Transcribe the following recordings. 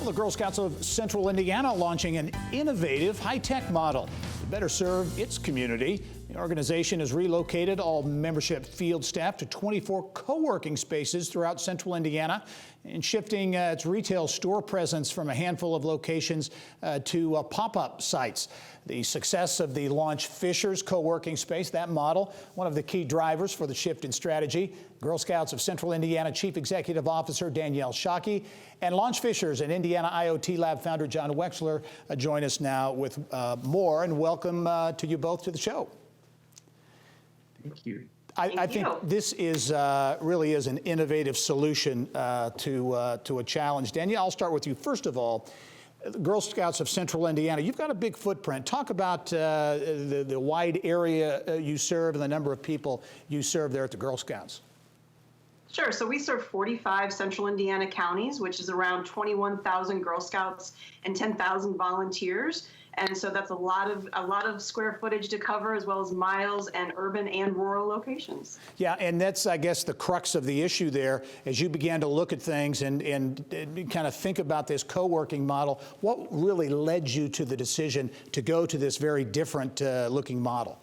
Well, the Girl Scouts of Central Indiana launching an innovative high-tech model to better serve its community. The organization has relocated all membership field staff to 24 co-working spaces throughout Central Indiana and shifting its retail store presence from a handful of locations to pop-up sites. The success of the Launch Fishers co-working space, that model, one of the key drivers for the shift in strategy. Girl Scouts of Central Indiana Chief Executive Officer Danielle Shockey and Launch Fishers and Indiana IoT Lab founder John Wexler join us now with more, and welcome to you both to the show. Thank you. I think this is really is an innovative solution to a challenge. Danielle, I'll start with you. First of all, the Girl Scouts of Central Indiana, you've got a big footprint. Talk about the wide area you serve and the number of people you serve there at the Girl Scouts. Sure. So we serve 45 Central Indiana counties, which is around 21,000 Girl Scouts and 10,000 volunteers. And so that's a lot of square footage to cover, as well as miles and urban and rural locations. Yeah, and that's, I guess, the crux of the issue there. As you began to look at things and kind of think about this co-working model, what really led you to the decision to go to this very different looking model?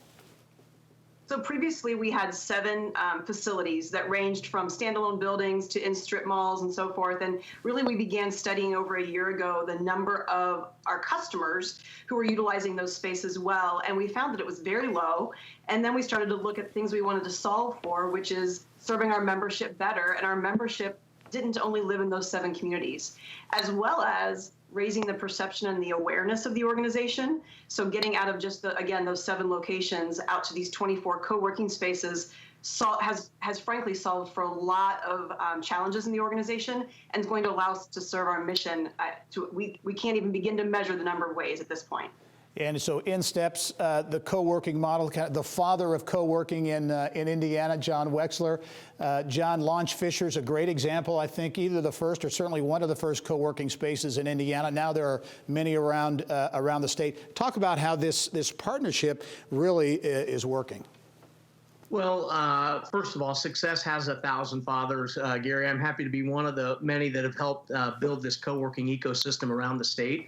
So previously we had 7 facilities that ranged from standalone buildings to in-strip malls and so forth. And really we began studying over a year ago the number of our customers who were utilizing those spaces well. And we found that it was very low. And then we started to look at things we wanted to solve for, which is serving our membership better. And our membership didn't only live in those 7 communities, as well as raising the perception and the awareness of the organization. So getting out of just, again, those 7 locations out to these 24 co-working spaces has frankly solved for a lot of challenges in the organization, and is going to allow us to serve our mission. We can't even begin to measure the number of ways at this point. And so in steps the co-working model, the father of co-working in Indiana, John Wexler. John, Launch Fishers, a great example, I think, either the first or certainly one of the first co-working spaces in Indiana. Now there are many around the state. Talk about how this partnership really is working. Well, first of all, success has 1,000 fathers. Gary, I'm happy to be one of the many that have helped build this co-working ecosystem around the state.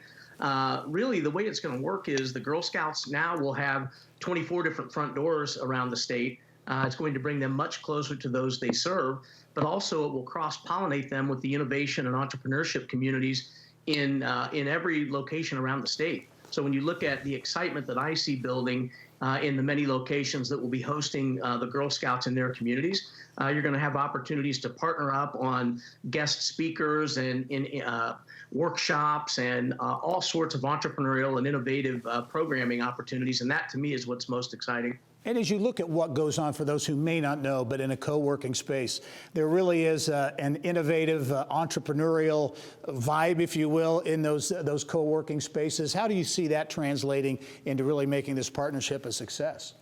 Really, the way it's going to work is the Girl Scouts now will have 24 different front doors around the state. It's going to bring them much closer to those they serve, but also it will cross-pollinate them with the innovation and entrepreneurship communities in every location around the state. So when you look at the excitement that I see building in the many locations that will be hosting the Girl Scouts in their communities, you're going to have opportunities to partner up on guest speakers and in workshops and all sorts of entrepreneurial and innovative programming opportunities. And that, to me, is what's most exciting. And as you look at what goes on, for those who may not know, but in a co-working space, there really is an innovative entrepreneurial vibe, if you will, in those co-working spaces. How do you see that translating into really making this partnership a success?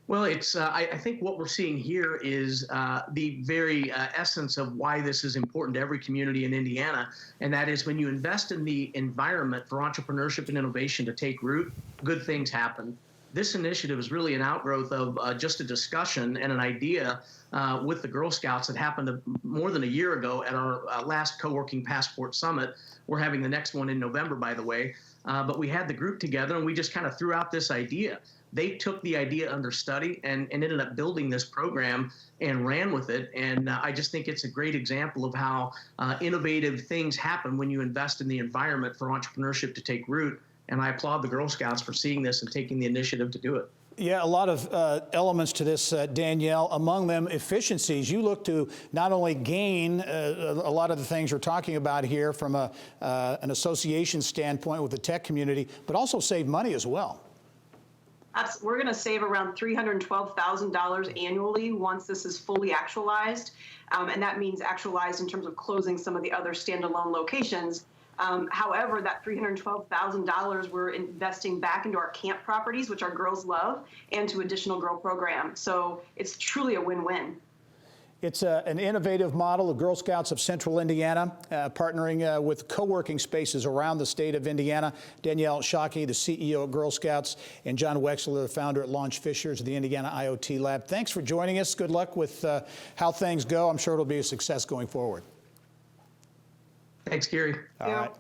Well, I think what we're seeing here is the very essence of why this is important to every community in Indiana, and that is when you invest in the environment for entrepreneurship and innovation to take root, good things happen. This initiative is really an outgrowth of just a discussion and an idea with the Girl Scouts that happened more than a year ago at our last Co-working Passport Summit. We're having the next one in November, by the way. But we had the group together and we just kind of threw out this idea. They took the idea under study and ended up building this program and ran with it. And I just think it's a great example of how innovative things happen when you invest in the environment for entrepreneurship to take root. And I applaud the Girl Scouts for seeing this and taking the initiative to do it. Yeah, a lot of elements to this, Danielle. Among them, efficiencies. You look to not only gain a lot of the things we're talking about here from an association standpoint with the tech community, but also save money as well. We're going to save around $312,000 annually once this is fully actualized. And that means actualized in terms of closing some of the other standalone locations. However, that $312,000 we're investing back into our camp properties, which our girls love, and to additional girl programs. So it's truly a win-win. It's an innovative model of Girl Scouts of Central Indiana, partnering with co-working spaces around the state of Indiana. Danielle Shockey, the CEO of Girl Scouts, and John Wexler, the founder at Launch Fishers of the Indiana IoT Lab. Thanks for joining us. Good luck with how things go. I'm sure it'll be a success going forward. Thanks, Gary. All Yeah. right.